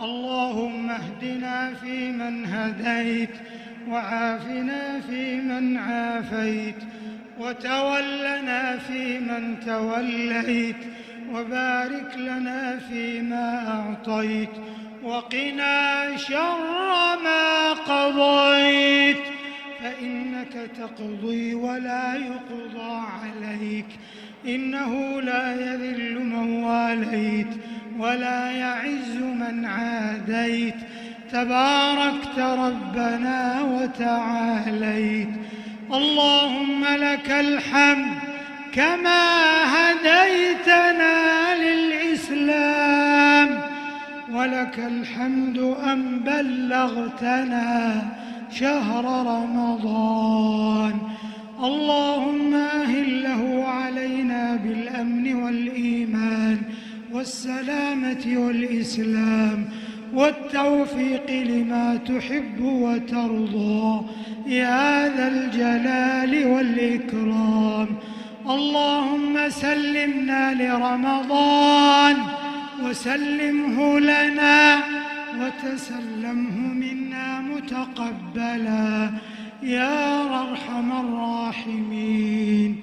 اللهم اهدنا فيمن هديت، وعافنا فيمن عافيت، وتولنا فيمن توليت، وبارك لنا فيما أعطيت، وقنا شر ما قضيت، فإنك تقضي ولا يقضى عليك، إنه لا يذل من واليت ولا يعز من عاديت، تباركت ربنا وتعاليت. اللهم لك الحمد كما هديتنا للإسلام، ولك الحمد أن بلغتنا شهر رمضان. اللهم أهله علينا بالأمن والإيمان والسلامة والإسلام والتوفيق لما تحب وترضى يا ذا الجلال والإكرام. اللهم سلمنا لرمضان وسلمه لنا وتسلمه منا متقبلا يا أرحم الراحمين.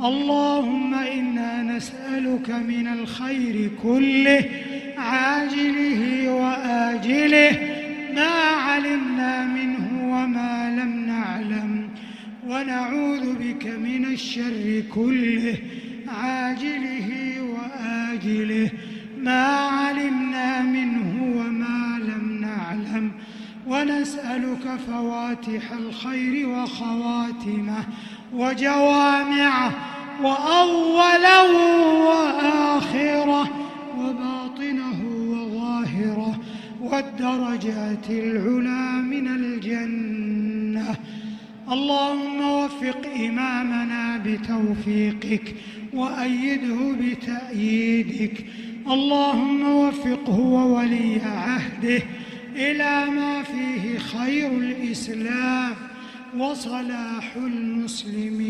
اللهم إنا نسألك من الخير كله عاجله وآجله ما علمنا منه وما لم نعلم، ونعوذ بك من الشر كله عاجله وآجله ما علمنا منه وما لم نعلم، ونسألك فواتح الخير وخواتمه وجوامعه وأوله وآخره وباطنه وظاهره والدرجات العلى من الجنة. اللهم وفق إمامنا بتوفيقك وأيده بتأييدك. اللهم وفقه وولي عهده إلى ما فيه خير الإسلام وصلاح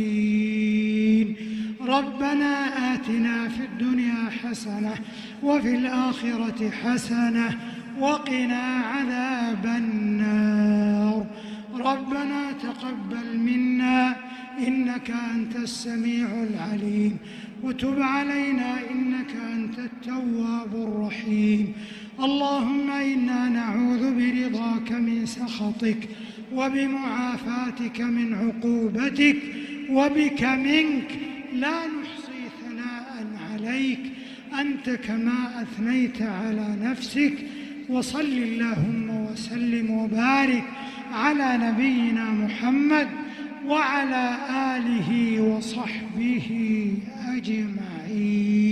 المسلمين. ربنا آتنا في الدنيا حسنة وفي الآخرة حسنة وقنا عذاب النار. ربنا تقبل منا إنك أنت السميع العليم، وتب علينا إنك أنت التواب الرحيم. اللهم إنا نعوذ برضاك من سخطك وبمعافاتك من عقوبتك، وبك منك لا نحصي ثناء عليك أنت كما أثنيت على نفسك. وصل اللهم وسلم وبارك على نبينا محمد وعلى آله وصحبه أجمعين.